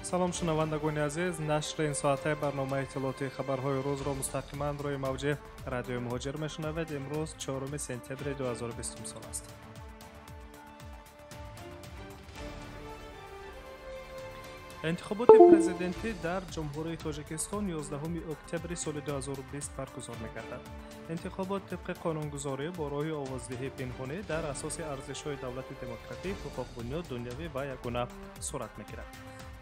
салом шунавандагони азиз, нашри ин соатаи барномаи иттилоотии хабарҳои рӯзро мустақиман рӯи мавҷи радиои муҳоҷир мешунавед. Имрӯз 4 сентябри 2020 сол аст. интихоботи президентӣ дар ҷумҳурии тоҷикистон 11 октябри соли 2020 баргузор мегардад. интихобот тибқи қонунгузорӣ бо роҳи овоздиҳии пинҳонӣ дар асоси арзишҳои давлати демократӣ, ҳуқуқбунёд, дунявӣ ва ягона сурат мегирад.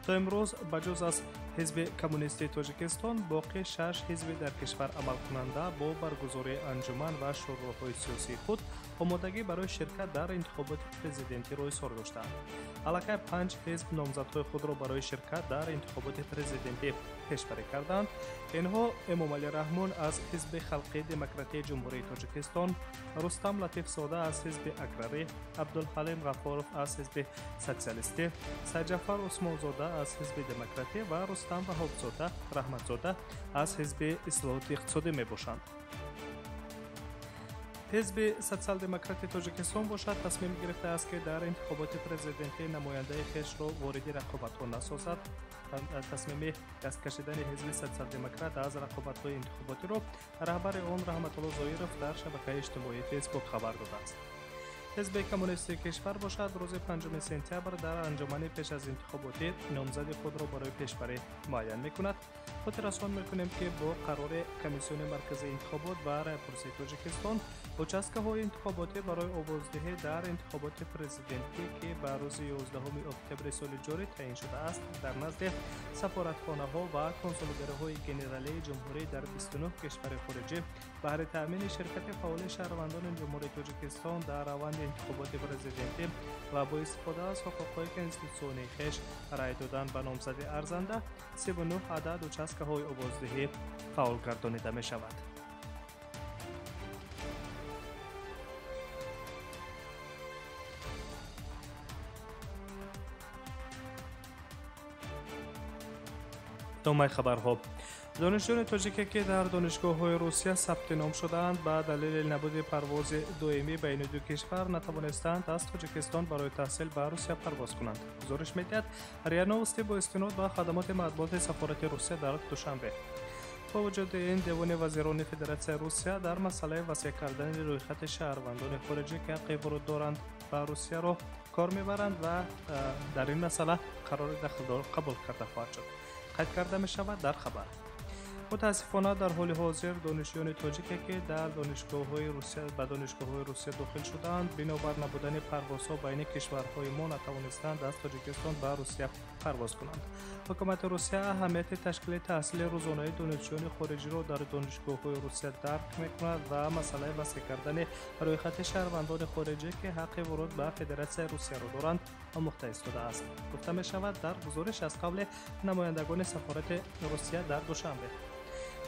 то имрӯз ба ҷуз аз ҳизби коммунистии тоҷикистон боқӣ 6 ҳизби дар кишвар амалкунанда бо баргузории анҷуман ва шӯроҳои сиёсии худ омодагӣ барои ширкат дар интихоботи президентиро изҳор доштаанд. аллакай 5 ҳизб номзадҳои худро барои ширкат дар интихоботи президентӣ пешбарӣ карданд. инҳо эмомалӣ раҳмон аз ҳизби халқии демократии ҷумҳурии тоҷикистон, рустам латифзода аз ҳизби аграрӣ, абдулҳалим ғафоров аз ҳизби социалистӣ, сайҷафар усмонзода аз ҳизби демократӣ ва рустам ваҳобзода раҳматзода аз ҳизби ислоҳоти иқтисодӣ мебошанд. ҳизби социал-демократии тоҷикистон бошад тасмим гирифтааст ки дар интихоботи президентӣ намояндаи хешро вориди рақобатҳо насозад. тасмими даст кашидани ҳизби социал-демократ аз рақобатҳои интихоботиро раҳбари он раҳматулло зоиров дар шабакаи иҷтимоии фейсбук хабар додааст. ҳизби коммунистии кишвар бошад рӯзи 5 сентябр дар анҷумани пеш аз интихоботӣ номзади худро барои пешбарӣ муайян мекунад. хотиррасон мекунем ки бо қарори комиссиони марказии интихобот ва райпурсии тоҷикистон участкаҳои интихоботӣ барои овоздиҳӣ дар интихоботи президентӣ ки ба рӯзи 11 октябри соли ҷорӣ таъин шудааст дар назди сафоратхонаҳо ва консулгараҳои генералии ҷумҳурӣ дар 29 кишвари хориҷӣ баҳри таъмини ширкати фаъоли шаҳрвандони ҷумҳурии тоҷикистон дар раванди интихоботи президентӣ ва бо истифода аз ҳуқуқҳои конститутсионии хеш рай додан ба номзади арзанда 39 адад участкаҳои овоздиҳӣ фаъол гардонида мешавад. домаи хабарҳо. донишҷӯёни тоҷике ки дар донишгоҳҳои русия сабти ном шудаанд ба далели набуди парвози доимӣ байни ду кишвар натавонистанд аз тоҷикистон барои таҳсил ба русия парвоз кунанд. гузориш медиҳад риа новости бо истинод ба хадамоти матбуоти сафорати русия дар душанбе. бо вуҷуди ин девони вазирони федератсияи русия дар масъалаи васеъ кардани рӯйхати шаҳрвандони хориҷӣ ки ҳаққи вуруд доранд ба русияро кор мебаранд ва дар ин масъала қарори дахлдор қабул карда хоҳад шуд. қайд карда мешавад дар хабар. мутаассифона дар ҳоли ҳозир донишҷӯёни тоҷике ки дар ба донишгоҳҳои русия дохил шудаанд бинобар набудани парвозҳо байни кишварҳои мо натавонистанд аз тоҷикистон ба русия парвоз кунанд. ҳукумати русия аҳамияти ташкили таҳсили рӯзонаи донишҷӯёни хориҷиро дар донишгоҳҳои русия дарк мекунад ва масъалаи васеъ кардани рӯйхати шаҳрвандони хориҷӣ ки ҳаққи вуруд ба федератсияи русияро доранд омӯхта истодааст. гуфта мешавад дар гузориш аз қабли намояндагони сафорати русия дар душанбе.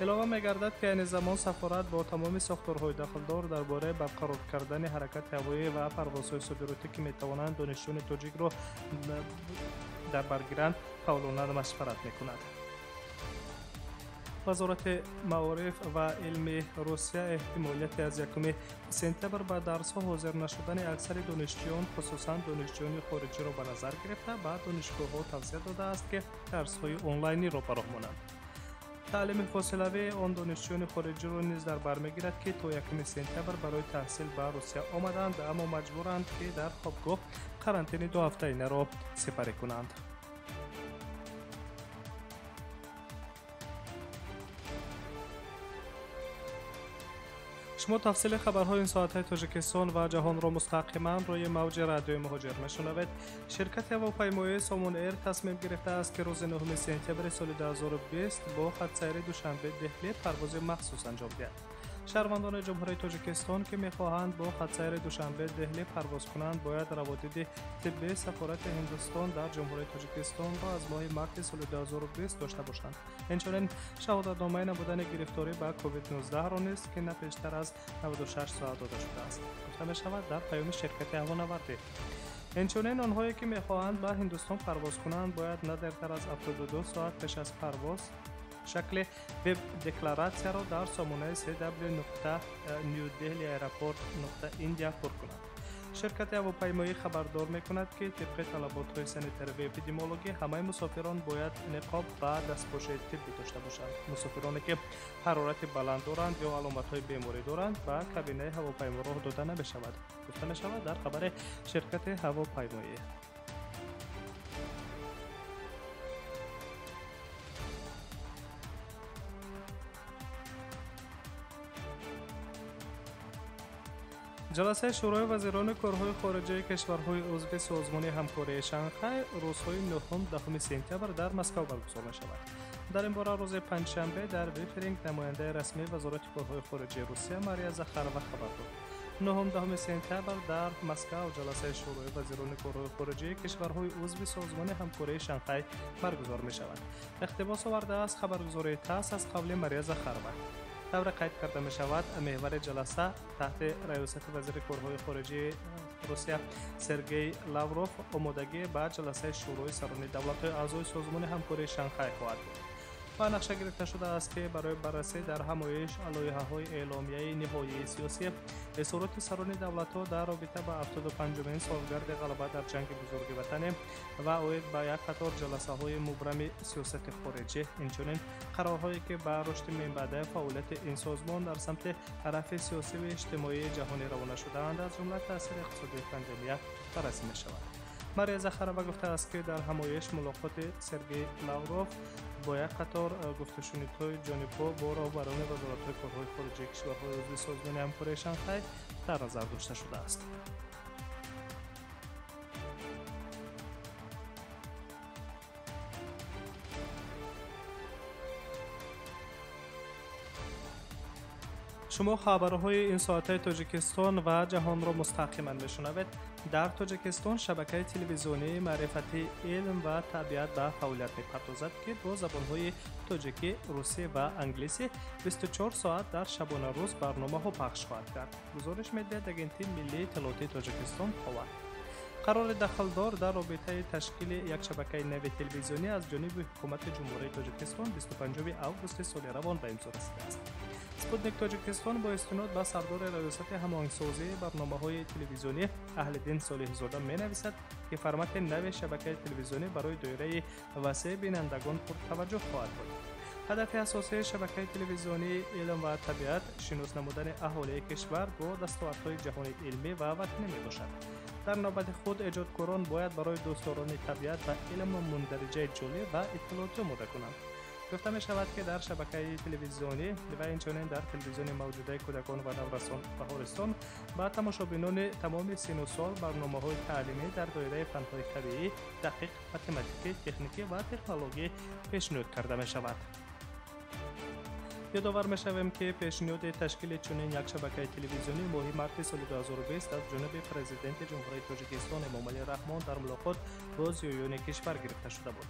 илова мегардад ки айни замон сафорат бо тамоми сохторҳои дахлдор дар бораи барқарор кардани ҳаракати ҳавоӣ ва парвозҳои содиротӣ ки метавонанд донишҷӯёни тоҷикро дар бар гиранд фаъолона машварат мекунад. вазорати маориф ва илми русия эҳтимолияти аз 1 сентябр ба дарсҳо ҳозир нашудани аксари донишҷӯён хусусан донишҷӯёни хориҷиро ба назар гирифта ба донишгоҳҳо тавсия додааст ки дарсҳои онлайниро ба роҳ монанд. таълими фосилавии он донишҷӯёни хориҷиро низ дар бар мегирад ки то 1 сентябр барои таҳсил ба русия омаданд аммо маҷбуранд ки дар хобгоҳ карантини 2 ҳафтаинаро сипарӣ кунанд. шумо тафсили хабарҳои ин соатаи тоҷикистон ва ҷаҳонро мустақиман рӯи мавҷи радиои муҳоҷир мешунавед. ширкати ҳавопаймоии Somon Air тасмим гирифтааст ки рӯзи 9 сентябри соли 2020 бо хатсайри душанбе деҳлӣ парвози махсус анҷом диҳад. шаҳрвандони ҷумҳурии тоҷикистон ки мехоҳанд бо хатсайри душанбе деҳлӣ парвоз кунанд бояд раводиди тиббии сафорати ҳиндустон дар ҷумҳурии тоҷикистонро аз моҳи марти соли 2020 дошта бошанд. инчунин шаҳодатномаи набудани гирифторӣ ба COVID-19ро низ ки на пештар аз 96 соат дода шудааст. гуфта мешавад дар паёми ширкати ҳавонавардӣ. инчунин онҳое ки мехоҳанд ба ҳиндустон парвоз кунанд бояд на дертар аз 72 соат пеш аз парвоз шакли веб-декларатсияро дар сомонаи cw.newdelhiairport.india пур кунанд. شرکت هواپیمایی خبردار می‌کند که طبق طلبات سانیتری و اپیدمیولوژی همه مسافران باید نقاب و دستپوش طبی داشته باشند. مسافرانی که حرارت بلند دارند یا علامت‌های بیماری دارند به کابینه هواپیما راه داده نمی‌شود. گفته می‌شود در خبر شرکت هواپیمایی. جلسه شورای وزیران کارهای خارجه کشورهای عضو سازمان همکاری شانگهای روزهای 9-10 سپتامبر در مسکو برگزار می‌شود. در این باره روز پنجشنبه در بریفینگ نماینده رسمی وزارت کارهای خارجه روسیه ماریا زاخارова خبر داد. 9-10 سپتامبر در مسکو جلسه شورای وزیران کارهای خارجه کشورهای عضو سازمان همکاری شانگهای برگزار می‌شود. اقتباس آورده است خبرگزاری تاس از قول ماریا زاخارova. طور قید کرده می شود محور جلسه تحت ریاست وزیر کارهای خارجه روسیه سرگئی لاوروف آمادگی به جلسه شورای سران دولت‌های اعضای سازمان همکاری شانگهای خواهد بود. و نقشه گرفته شده است که برای بررسی در همایش لایحه‌های اعلامیه نهایی سیاسی اظهارات سران دولت‌ها در رابطه با 75مین سالگرد غلبه در جنگ بزرگ وطن و عاید به یک قطار جلسه‌های مبرم سیاست خارجی، اینچنین قرارهایی که به رشد منبع فعالیت این سازمان در سمت هدف سیاسی و اجتماعی جهانی روانه شده‌اند، از جمله تاثیر اقتصادی پاندمی بررسی می‌شود. ماریا زاخارova گفته است که در همایش ملاقات سرگئی لاوروف با یک قطار گفت‌وشنیدهای جانب‌ها با رهبران وزارت‌های کارهای خارجه کشورهای عضو سازمان همکاری شانگهای در نظر داشته شده است. شما خبرهای این ساعت تاجیکستان و جهان را مستقیما میشنوید. در تاجیکستان شبکه تلویزیونی معرفتی علم و طبیعت به فعالیت می‌پردازد که با زبان‌های تاجیکی، روسی و انگلیسی 24 ساعت در شبانه روز برنامه‌ها پخش خواهد کرد. گزارش می‌دهد اگنتی ملی اطلاعاتی تاجیکستان خواهد. قرار دخلدار در رابطه تشکیل یک شبکه نوی تلویزیونی از جانب حکومت جمهوری تاجیکستان 25 آگوست سال روان به امضا رسیده است. سپوتنیک تاجیکستان با استناد به سردار ریاست هماهنگسازی برنامه‌های تلویزیونی اهل‌دین صالح زاده می‌نویسد که فرمت نوی شبکه تلویزیونی برای دایره وسیع بینندگان پرتوجه خواهد بود. هدف اساسی شبکه تلویزیونی علم و طبیعت شناس نمودن اهالی کشور با دستاوردهای جهانی علمی و وطنی میباشد. در نوبت خود ایجادکاران باید برای دوستداران طبیعت و علم مندرجه جالب و اطلاعاتی آماده کنند. گفته می شود که در شبکه تلویزیونی و اینچنین در تلویزیون موجوده کودکان و نورسان بهارستان با تماشابینان تمام سن و سال برنامه‌های تعلیمی در دایره فن‌های طبیعی، دقیق، متمتیکی، تکنیکی و تکنولوژی پیشنهاد کرده می شود. یادآور می‌شویم که پیشنهاد تشکیل چنین یک شبکه تلویزیونی ماه مارس سال 2020 از جانب پرزیدنت جمهوری تاجیکستان امامعلی رحمان در ملاقات با زیایان کشور گرفته شده بود.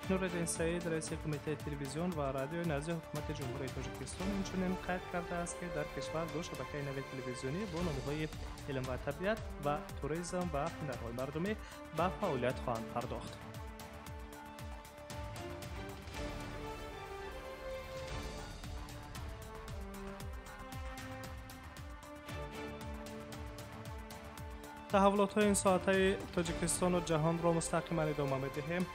نورالدین سعید رئیس کمیته تلویزیون و رادیو نزد حکومت جمهوری تاجیکستان اینچنین قید کرده است که در کشور دو شبکه نوی تلویزیونی با نام‌های علم و طبیعت و توریسم و هنرهای مردمی به فعالیت خواهند پرداخت. تحولات این ساعته تاجیکستان و جهان را مستقیما ادامه می‌دهیم.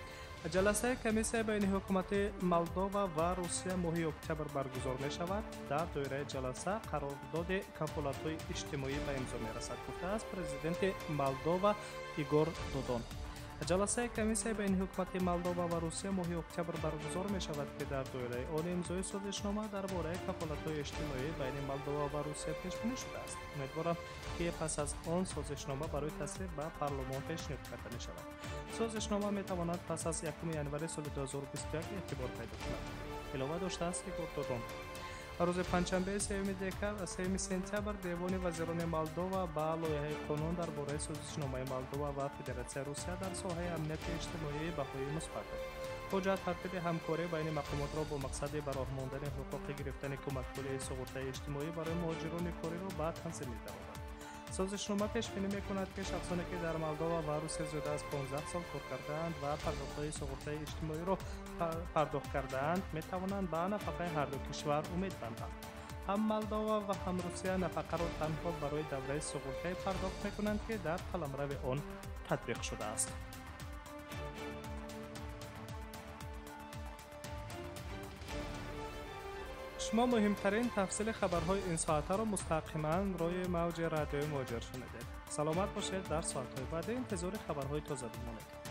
جلسه کمیسیون بین حکومت مولداوا و روسیه ماه اکتبر برگزار می شود. در دایره جلسه قرارداد کفالت‌های اجتماعی به امضا می‌رسد، گفته است پرزیدنت مولداوا ایگور دودون. جلسه کمیسیون بین حکومت مولداوا و روسیه ماه اکتبر برگزار می شود که در دایره آن امضای سازشنامه درباره کفالت‌های اجتماعی بین مولداوا و روسیه پیش بینی شده است. امیدوارم که پس از آن سازشنامه برای تصویب به پارلمان پیشنهاد کرده می شود. سازشنامه می تواند پس از 1 ژانویه سال 2021 اعتبار پیدا کند. علاوه داشته است که گفتم روز پنجشنبه 3 سپتامبر دیوان وزیران مولداوا با لایحه قانون درباره سازشنامه مولداوا و فدراسیون روسیه در ساحه امنیت اجتماعی بهایی مثبت داد. حجت ترتیب همکاری بین مقامات را با مقصد به راه ماندن حقوق گرفتن کمک پولی سقوط اجتماعی برای مهاجران کاری را به تنظیم می‌دهد. سازشنامه پیش بینی می‌کند که شخصانی که در مولداوا و روسیه زیاده از 15 سال کار کرده‌اند و پرداخت‌های سقوط اجتماعی را پرداخت کرده‌اند می‌توانند به نفقه هر دو کشور امید بندند. هم مولداوا و هم روسیه نفقه را تنها برای دوره سقوطی پرداخت میکنند که در قلمرو آن تطبیق شده است. شما مهمترین تفصیل خبرهای این ساعته را مستقیما روی موج رادیوی مهاجر شنیدید. سلامت باشید. در ساعت‌های بعد انتظار خبرهای تازه بمانید.